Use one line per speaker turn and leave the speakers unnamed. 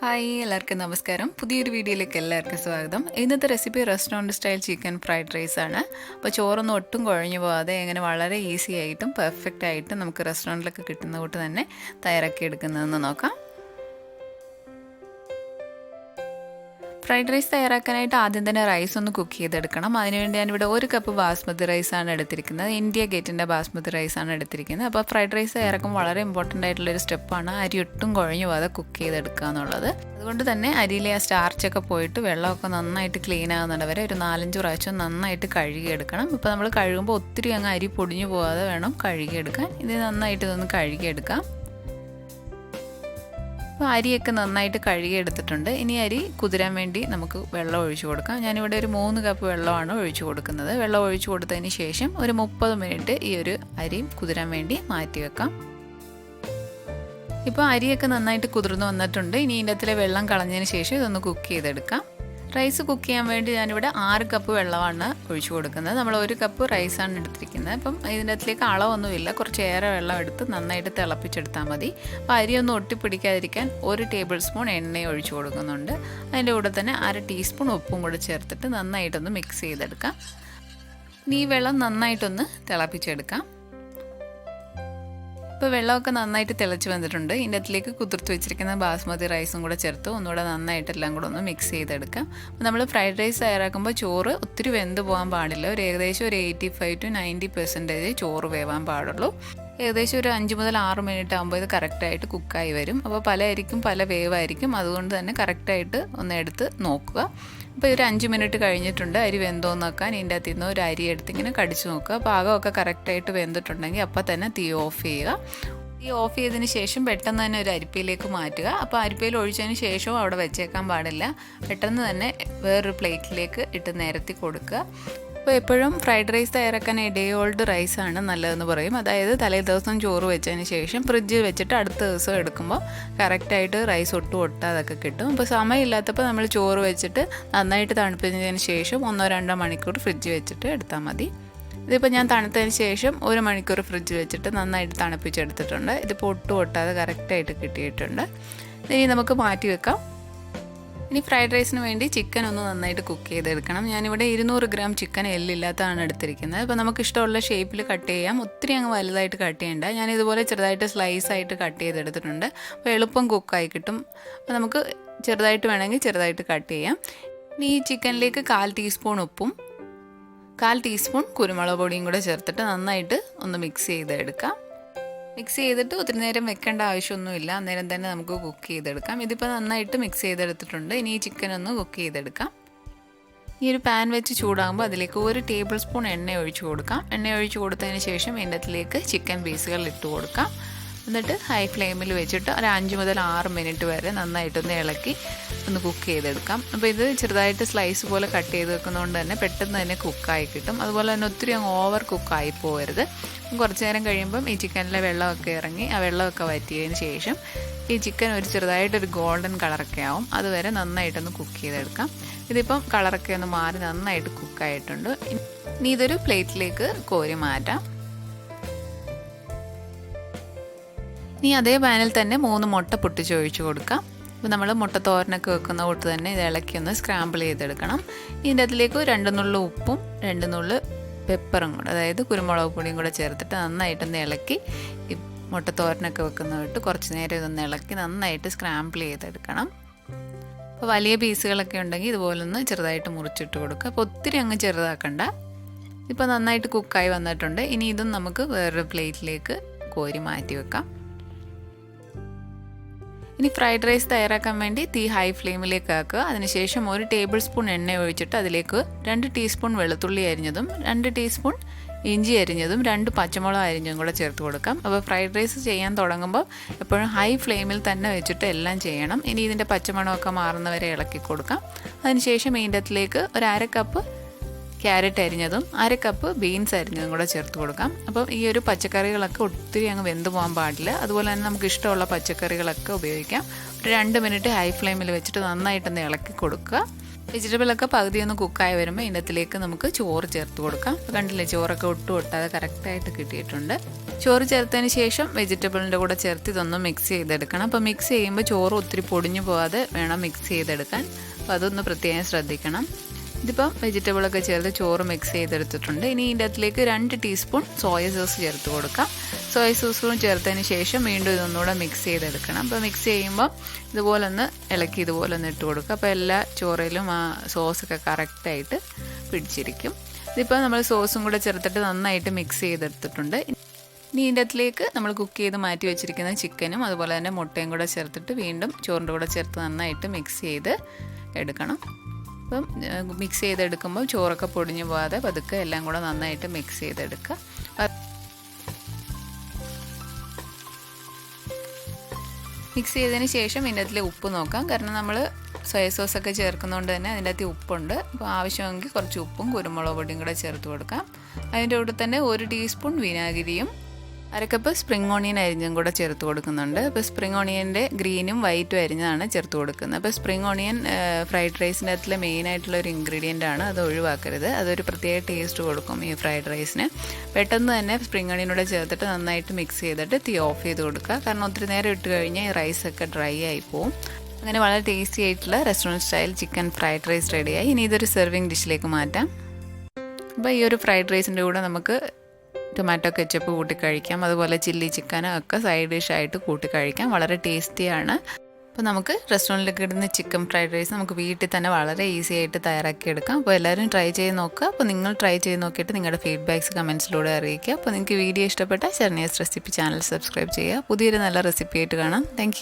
Hi എല്ലാവർക്കും നമസ്കാരം. പുതിയൊരു വീഡിയോയിലേക്ക് എല്ലാവർക്കും സ്വാഗതം. ഇന്നത്തെ recipe restaurant style chicken fried rice ആണ്. അപ്പോൾ ചോറൊന്നും ഒട്ടും കുഴഞ്ഞു പോകാതെ എങ്ങനെ വളരെ ഈസി ആയിട്ടും പെർഫെക്റ്റ് ആയിട്ടും നമുക്ക് റെസ്റ്റോറൻറ്റിലൊക്കെ കിട്ടുന്ന കൂട്ട് തന്നെ തയ്യാറാക്കി എടുക്കുന്നതെന്ന് നോക്കാം. ഫ്രൈഡ് റൈസ് തയ്യാറാക്കാനായിട്ട് ആദ്യം തന്നെ റൈസ് ഒന്ന് കുക്ക് ചെയ്തെടുക്കണം. അതിനുവേണ്ടി ഞാനിവിടെ 1 കപ്പ് ബാസ്മതി റൈസാണ് എടുത്തിരിക്കുന്നത്. ഇന്ത്യ ഗേറ്റിൻ്റെ ബാസ്മതി റൈസാണ് എടുത്തിരിക്കുന്നത്. അപ്പോൾ ഫ്രൈഡ് റൈസ് തയ്യാറാക്കുമ്പോൾ വളരെ ഇമ്പോർട്ടൻ്റ് ആയിട്ടുള്ളൊരു സ്റ്റെപ്പാണ് അരി ഒട്ടും കുഴഞ്ഞു പോകാതെ കുക്ക് ചെയ്തെടുക്കുക എന്നുള്ളത്. അതുകൊണ്ട് തന്നെ അരിയിലെ ആ സ്റ്റാർച്ചൊക്കെ പോയിട്ട് വെള്ളമൊക്കെ നന്നായിട്ട് ക്ലീൻ ആകുന്നുണ്ട് വരെ ഒരു 4-5 പ്രാവശ്യം നന്നായിട്ട് കഴുകിയെടുക്കണം. ഇപ്പോൾ നമ്മൾ കഴുകുമ്പോൾ ഒത്തിരി അങ്ങ് അരി പൊടിഞ്ഞു പോകാതെ വേണം കഴുകിയെടുക്കാൻ. ഇത് നന്നായിട്ട് ഇതൊന്ന് കഴുകിയെടുക്കാം. അപ്പോൾ അരിയൊക്കെ നന്നായിട്ട് കഴുകിയെടുത്തിട്ടുണ്ട്. ഇനി അരി കുതിരാൻ വേണ്ടി നമുക്ക് വെള്ളം ഒഴിച്ചു കൊടുക്കാം. ഞാനിവിടെ ഒരു 3 കപ്പ് വെള്ളമാണ് ഒഴിച്ചു കൊടുക്കുന്നത്. വെള്ളം ഒഴിച്ചു കൊടുത്തതിന് ശേഷം ഒരു 30 മിനിറ്റ് ഈ ഒരു അരി കുതിരാൻ വേണ്ടി മാറ്റി വെക്കാം. ഇപ്പോൾ അരിയൊക്കെ നന്നായിട്ട് കുതിർന്ന് വന്നിട്ടുണ്ട്. ഇനി ഇതിൻ്റെ അകത്തിലെ വെള്ളം കളഞ്ഞതിന് ശേഷം ഇതൊന്ന് കുക്ക് ചെയ്തെടുക്കാം. റൈസ് കുക്ക് ചെയ്യാൻ വേണ്ടി ഞാനിവിടെ 6 കപ്പ് വെള്ളമാണ് ഒഴിച്ചു കൊടുക്കുന്നത്. നമ്മൾ 1 കപ്പ് റൈസാണ് എടുത്തിരിക്കുന്നത്. അപ്പം ഇതിൻ്റെ അകത്തിലേക്ക് അളവൊന്നുമില്ല, കുറച്ചേറെ വെള്ളം എടുത്ത് നന്നായിട്ട് തിളപ്പിച്ചെടുത്താൽ മതി. അപ്പോൾ അരിയൊന്നും ഒട്ടിപ്പിടിക്കാതിരിക്കാൻ 1 ടേബിൾ സ്പൂൺ എണ്ണ ഒഴിച്ചു കൊടുക്കുന്നുണ്ട്. അതിൻ്റെ കൂടെ തന്നെ 1/2 ടീസ്പൂൺ ഉപ്പും കൂടെ ചേർത്തിട്ട് നന്നായിട്ടൊന്ന് മിക്സ് ചെയ്തെടുക്കാം. ഇനി ഈ വെള്ളം നന്നായിട്ടൊന്ന് തിളപ്പിച്ചെടുക്കാം. ഇപ്പോൾ വെള്ളമൊക്കെ നന്നായിട്ട് തിളച്ച് വന്നിട്ടുണ്ട്. ഇതിൻ്റെ അതിലേക്ക് കുതിർത്ത് വെച്ചിരിക്കുന്ന ബാസ്മതി റൈസും കൂടെ ചേർത്ത് ഒന്നുകൂടെ നന്നായിട്ട് എല്ലാം കൂടെ ഒന്ന് മിക്സ് ചെയ്തെടുക്കാം. അപ്പോൾ നമ്മൾ ഫ്രൈഡ് റൈസ് തയ്യാറാക്കുമ്പോൾ ചോറ് ഒത്തിരി വെന്ത് പോകാൻ പാടില്ല. ഏകദേശം ഒരു 85 to 90% ചോറ് വേവാൻ പാടുള്ളൂ. ഏകദേശം ഒരു 5 മുതൽ 6 മിനിറ്റ് ആകുമ്പോൾ ഇത് കറക്റ്റായിട്ട് കുക്കായി വരും. അപ്പോൾ പല അരിക്കും പല വേവായിരിക്കും. അതുകൊണ്ട് തന്നെ കറക്റ്റായിട്ട് ഒന്ന് എടുത്ത് നോക്കുക. അപ്പോൾ ഒരു 5 മിനിറ്റ് കഴിഞ്ഞിട്ടുണ്ട്. അരി വെന്തോന്ന് നോക്കാൻ ഇതിൻ്റെ അകത്ത് നിന്ന് ഒരു അരി എടുത്ത് ഇങ്ങനെ കടിച്ചു നോക്കുക. പാകമൊക്കെ കറക്റ്റായിട്ട് വെന്തിട്ടുണ്ടെങ്കിൽ അപ്പോൾ തന്നെ തീ ഓഫ് ചെയ്യുക. തീ ഓഫ് ചെയ്തതിന് ശേഷം പെട്ടെന്ന് തന്നെ ഒരു അരിപ്പയിലേക്ക് മാറ്റുക. അപ്പോൾ അരിപ്പയിൽ ഒഴിച്ചതിന് ശേഷവും അവിടെ വെച്ചേക്കാൻ പാടില്ല. പെട്ടെന്ന് തന്നെ വേറൊരു പ്ലേറ്റിലേക്ക് ഇട്ട് നിരത്തി കൊടുക്കുക. അപ്പോൾ എപ്പോഴും ഫ്രൈഡ് റൈസ് തയ്യാറാക്കാൻ ഡേ ഓൾഡ് റൈസാണ് നല്ലതെന്ന് പറയും. അതായത് തലേ ദിവസം ചോറ് വെച്ചതിന് ശേഷം ഫ്രിഡ്ജിൽ വെച്ചിട്ട് അടുത്ത ദിവസം എടുക്കുമ്പോൾ കറക്റ്റായിട്ട് റൈസ് ഒട്ടും ഒട്ടാതൊക്കെ കിട്ടും. അപ്പോൾ സമയമില്ലാത്തപ്പോൾ നമ്മൾ ചോറ് വെച്ചിട്ട് നന്നായിട്ട് തണുപ്പിച്ചതിന് ശേഷം 1-2 മണിക്കൂർ ഫ്രിഡ്ജിൽ വെച്ചിട്ട് എടുത്താൽ മതി. ഇതിപ്പോൾ ഞാൻ തണുത്തതിന് ശേഷം 1 മണിക്കൂർ ഫ്രിഡ്ജിൽ വെച്ചിട്ട് നന്നായിട്ട് തണുപ്പിച്ചെടുത്തിട്ടുണ്ട്. ഇതിപ്പോൾ ഒട്ടും ഒട്ടാതെ കറക്റ്റായിട്ട് കിട്ടിയിട്ടുണ്ട്. ഇനി നമുക്ക് മാറ്റി വെക്കാം. ഇനി ഫ്രൈഡ് റൈസിന് വേണ്ടി ചിക്കൻ ഒന്ന് നന്നായിട്ട് കുക്ക് ചെയ്തെടുക്കണം. ഞാനിവിടെ 200 ഗ്രാം ചിക്കൻ എല്ലില്ലാത്തതാണ് എടുത്തിരിക്കുന്നത്. അപ്പോൾ നമുക്ക് ഇഷ്ടമുള്ള ഷേപ്പിൽ കട്ട് ചെയ്യാം. ഒത്തിരി അങ്ങ് വലുതായിട്ട് കട്ട് ചെയ്യേണ്ട. ഞാൻ ഇതുപോലെ ചെറുതായിട്ട് സ്ലൈസായിട്ട് കട്ട് ചെയ്തെടുത്തിട്ടുണ്ട്. അപ്പോൾ എളുപ്പം കുക്കായി കിട്ടും. അപ്പോൾ നമുക്ക് ചെറുതായിട്ട് വേണമെങ്കിൽ ചെറുതായിട്ട് കട്ട് ചെയ്യാം. ഇനി ഈ ചിക്കനിലേക്ക് 1/4 ടീസ്പൂൺ ഉപ്പും 1/4 ടീസ്പൂൺ കുരുമുളക് പൊടിയും കൂടെ ചേർത്തിട്ട് നന്നായിട്ട് ഒന്ന് മിക്സ് ചെയ്തെടുക്കാം. മിക്സ് ചെയ്തിട്ട് ഒത്തിരി നേരം വെക്കേണ്ട ആവശ്യമൊന്നുമില്ല. അന്നേരം തന്നെ നമുക്ക് കുക്ക് ചെയ്തെടുക്കാം. ഇതിപ്പോൾ നന്നായിട്ട് മിക്സ് ചെയ്തെടുത്തിട്ടുണ്ട്. ഇനി ഈ ചിക്കൻ ഒന്ന് കുക്ക് ചെയ്തെടുക്കാം. ഈ ഒരു പാൻ വെച്ച് ചൂടാകുമ്പോൾ അതിലേക്ക് 1 ടേബിൾ സ്പൂൺ എണ്ണ ഒഴിച്ചു കൊടുക്കാം. എണ്ണ ഒഴിച്ചു കൊടുത്തതിന് ശേഷം ഇതിനകത്തിലേക്ക് ചിക്കൻ പീസുകൾ ഇട്ട് കൊടുക്കാം. എന്നിട്ട് ഹൈ ഫ്ലെയിമിൽ വെച്ചിട്ട് ഒരു 5 മുതൽ 6 മിനിറ്റ് വരെ നന്നായിട്ടൊന്ന് ഇളക്കി ഒന്ന് കുക്ക് ചെയ്തെടുക്കാം. അപ്പോൾ ഇത് ചെറുതായിട്ട് സ്ലൈസ് പോലെ കട്ട് ചെയ്ത് വെക്കുന്നതുകൊണ്ട് തന്നെ പെട്ടെന്ന് തന്നെ കുക്കായി കിട്ടും. അതുപോലെ തന്നെ ഒത്തിരി അങ്ങ് ഓവർ കുക്കായി പോകരുത്. കുറച്ച് നേരം കഴിയുമ്പം ഈ ചിക്കനിലെ വെള്ളമൊക്കെ ഇറങ്ങി ആ വെള്ളമൊക്കെ വറ്റിയതിന് ശേഷം ഈ ചിക്കൻ ഒരു ചെറുതായിട്ടൊരു ഗോൾഡൻ കളറൊക്കെ ആവും. അതുവരെ നന്നായിട്ടൊന്ന് കുക്ക് ചെയ്തെടുക്കാം. ഇതിപ്പം കളറൊക്കെ ഒന്ന് മാറി നന്നായിട്ട് കുക്കായിട്ടുണ്ട്. ഇനി ഇതൊരു പ്ലേറ്റിലേക്ക് കോരി മാറ്റാം. ഇനി അതേ പാനിൽ തന്നെ 3 മുട്ട പൊട്ടിച്ചൊഴിച്ച് കൊടുക്കാം. ഇപ്പോൾ നമ്മൾ മുട്ട തോരനൊക്കെ വെക്കുന്ന കൂട്ട് തന്നെ ഇത് ഇളക്കി ഒന്ന് സ്ക്രാമ്പിൾ ചെയ്തെടുക്കണം. ഇതിൻ്റെ അതിലേക്ക് 2 നുള്ളു ഉപ്പും 2 നുള്ളു പെപ്പറും കൂടെ, അതായത് കുരുമുളക് പൊടിയും കൂടെ ചേർത്തിട്ട് നന്നായിട്ടൊന്ന് ഇളക്കി ഈ മുട്ട തോരനൊക്കെ വെക്കുന്ന വിട്ട് കുറച്ച് നേരം ഇതൊന്ന് ഇളക്കി നന്നായിട്ട് സ്ക്രാമ്പിൾ ചെയ്തെടുക്കണം. അപ്പോൾ വലിയ പീസുകളൊക്കെ ഉണ്ടെങ്കിൽ ഇതുപോലൊന്ന് ചെറുതായിട്ട് മുറിച്ചിട്ട് കൊടുക്കുക. അപ്പോൾ ഒത്തിരി അങ്ങ് ചെറുതാക്കണ്ട. ഇപ്പോൾ നന്നായിട്ട് കുക്കായി വന്നിട്ടുണ്ട്. ഇനി ഇതും നമുക്ക് വേറൊരു പ്ലേറ്റിലേക്ക് കോരി മാറ്റി വെക്കാം. ഇനി ഫ്രൈഡ് റൈസ് തയ്യാറാക്കാൻ വേണ്ടി തീ ഹൈ ഫ്ലെയിമിലേക്ക് ആക്കുക. അതിനുശേഷം 1 ടേബിൾ സ്പൂൺ എണ്ണ ഒഴിച്ചിട്ട് അതിലേക്ക് 2 ടീസ്പൂൺ വെളുത്തുള്ളി അരിഞ്ഞതും 2 ടീസ്പൂൺ ഇഞ്ചി അരിഞ്ഞതും 2 പച്ചമുളക് അരിഞ്ഞതും കൂടെ ചേർത്ത് കൊടുക്കാം. അപ്പോൾ ഫ്രൈഡ് റൈസ് ചെയ്യാൻ തുടങ്ങുമ്പോൾ എപ്പോഴും ഹൈ ഫ്ലെയിമിൽ തന്നെ വെച്ചിട്ട് എല്ലാം ചെയ്യണം. ഇനി ഇതിൻ്റെ പച്ചമണമൊക്കെ മാറുന്നവരെ ഇളക്കി കൊടുക്കാം. അതിനുശേഷം ഇതിൻ്റെ അകത്തിലേക്ക് ഒരു 1/2 കപ്പ് ക്യാരറ്റ് അരിഞ്ഞതും 1/2 കപ്പ് ബീൻസ് അരിഞ്ഞതും കൂടെ ചേർത്ത് കൊടുക്കാം. അപ്പം ഈ ഒരു പച്ചക്കറികളൊക്കെ ഒത്തിരി അങ്ങ് വെന്ത് പോകാൻ പാടില്ല. അതുപോലെ തന്നെ നമുക്ക് ഇഷ്ടമുള്ള പച്ചക്കറികളൊക്കെ ഉപയോഗിക്കാം. ഒരു 2 മിനിറ്റ് ഹൈ ഫ്ലെയിമിൽ വെച്ചിട്ട് നന്നായിട്ടൊന്ന് ഇളക്കി കൊടുക്കുക. വെജിറ്റബിളൊക്കെ പകുതി ഒന്ന് കുക്കായി വരുമ്പോൾ ഇതിനകത്തിലേക്ക് നമുക്ക് ചോറ് ചേർത്ത് കൊടുക്കാം. അപ്പോൾ കണ്ടില്ലേ, ചോറൊക്കെ ഒട്ടും ഒട്ടാതെ കറക്റ്റായിട്ട് കിട്ടിയിട്ടുണ്ട്. ചോറ് ചേർത്തതിന് ശേഷം വെജിറ്റബിളിൻ്റെ കൂടെ ചേർത്ത് ഇതൊന്ന് മിക്സ് ചെയ്തെടുക്കണം. അപ്പോൾ മിക്സ് ചെയ്യുമ്പോൾ ചോറ് ഒത്തിരി പൊടിഞ്ഞു പോകാതെ വേണം മിക്സ് ചെയ്തെടുക്കാൻ. അപ്പോൾ അതൊന്ന് പ്രത്യേകം ശ്രദ്ധിക്കണം. ഇതിപ്പം വെജിറ്റബിളൊക്കെ ചേർത്ത് ചോറ് മിക്സ് ചെയ്തെടുത്തിട്ടുണ്ട്. ഇനി ഇതിൻ്റെ അകത്തിലേക്ക് 2 ടീസ്പൂൺ സോയ സോസ് ചേർത്ത് കൊടുക്കാം. സോയ സോസും ചേർത്തതിന് ശേഷം വീണ്ടും ഇതൊന്നുകൂടെ മിക്സ് ചെയ്തെടുക്കണം. അപ്പോൾ മിക്സ് ചെയ്യുമ്പോൾ ഇതുപോലെ ഒന്ന് ഇളക്കി ഇതുപോലെ ഒന്ന് ഇട്ട് കൊടുക്കുക. അപ്പോൾ എല്ലാ ചോറിലും ആ സോസൊക്കെ കറക്റ്റായിട്ട് പിടിച്ചിരിക്കും. ഇതിപ്പോൾ നമ്മൾ സോസും കൂടെ ചേർത്തിട്ട് നന്നായിട്ട് മിക്സ് ചെയ്തെടുത്തിട്ടുണ്ട്. ഇനി ഇതിൻ്റെ അകത്തിലേക്ക് നമ്മൾ കുക്ക് ചെയ്ത് മാറ്റി വെച്ചിരിക്കുന്ന ചിക്കനും അതുപോലെ തന്നെ മുട്ടയും കൂടെ ചേർത്തിട്ട് വീണ്ടും ചോറിൻ്റെ കൂടെ ചേർത്ത് നന്നായിട്ട് മിക്സ് ചെയ്ത് എടുക്കണം. അപ്പം മിക്സ് ചെയ്തെടുക്കുമ്പോൾ ചോറൊക്കെ പൊടിഞ്ഞു പോകാതെ പതുക്കെ എല്ലാം കൂടെ നന്നായിട്ട് മിക്സ് ചെയ്തെടുക്കുക. മിക്സ് ചെയ്തതിന് ശേഷം ഇതിൻ്റെ അകത്തിലെ ഉപ്പ് നോക്കാം. കാരണം നമ്മൾ സോയ സോസൊക്കെ ചേർക്കുന്നതുകൊണ്ട് തന്നെ അതിൻ്റെ അകത്ത് ഉപ്പുണ്ട്. അപ്പോൾ ആവശ്യമെങ്കിൽ കുറച്ച് ഉപ്പും കുരുമുളക് പൊടിയും കൂടെ ചേർത്ത് കൊടുക്കാം. അതിൻ്റെ കൂടെ തന്നെ 1 ടീസ്പൂൺ വിനാഗിരിയും 1/2 കപ്പ് സ്പ്രിംഗ് ഓണിയൻ അരിഞ്ഞും കൂടെ ചേർത്ത് കൊടുക്കുന്നുണ്ട്. അപ്പോൾ സ്പ്രിംഗ് ഓണിയൻ്റെ ഗ്രീനും വൈറ്റും അരിഞ്ഞതാണ് ചേർത്ത് കൊടുക്കുന്നത്. അപ്പോൾ സ്പ്രിംഗ് ഓണിയൻ ഫ്രൈഡ് റൈസിൻ്റെ അകത്തിലെ മെയിനായിട്ടുള്ള ഒരു ഇൻഗ്രീഡിയൻ്റ് ആണ്. അത് ഒഴിവാക്കരുത്. അതൊരു പ്രത്യേക ടേസ്റ്റ് കൊടുക്കും ഈ ഫ്രൈഡ് റൈസിന്. പെട്ടെന്ന് തന്നെ സ്പ്രിംഗ് ഓണിയനോടെ ചേർത്തിട്ട് നന്നായിട്ട് മിക്സ് ചെയ്തിട്ട് തീ ഓഫ് ചെയ്ത് കൊടുക്കുക. കാരണം ഒത്തിരി നേരം ഇട്ട് കഴിഞ്ഞാൽ ഈ റൈസൊക്കെ ഡ്രൈ ആയി പോവും. അങ്ങനെ വളരെ ടേസ്റ്റി ആയിട്ടുള്ള restaurant style chicken fried rice റെഡിയായി. ഇനി ഇതൊരു സെർവിങ് ഡിഷിലേക്ക് മാറ്റാം. അപ്പോൾ ഈ ഒരു ഫ്രൈഡ് റൈസിൻ്റെ കൂടെ നമുക്ക് ടൊമാറ്റോ കെച്ചപ്പ് കൂട്ടി കഴിക്കാം. അതുപോലെ ചില്ലി ചിക്കനും ഒക്കെ സൈഡ് ഡിഷായിട്ട് കൂട്ടി കഴിക്കാം. വളരെ ടേസ്റ്റിയാണ്. അപ്പോൾ നമുക്ക് റെസ്റ്റോറൻറ്റിലൊക്കെ ഇടുന്ന ചിക്കൻ ഫ്രൈഡ് റൈസ് നമുക്ക് വീട്ടിൽ തന്നെ വളരെ ഈസി ആയിട്ട് തയ്യാറാക്കിയെടുക്കാം. അപ്പോൾ എല്ലാവരും ട്രൈ ചെയ്ത് നോക്കുക. അപ്പോൾ നിങ്ങൾ ട്രൈ ചെയ്ത് നോക്കിയിട്ട് നിങ്ങളുടെ ഫീഡ്ബാക്ക്സ് കമൻസിലൂടെ അറിയിക്കുക. അപ്പോൾ നിങ്ങൾക്ക് വീഡിയോ ഇഷ്ടപ്പെട്ടാൽ ശരണ്യാസ് റെസിപ്പി ചാനൽ സബ്സ്ക്രൈബ് ചെയ്യുക. പുതിയൊരു നല്ല റെസിപ്പി ആയിട്ട് കാണാം. താങ്ക്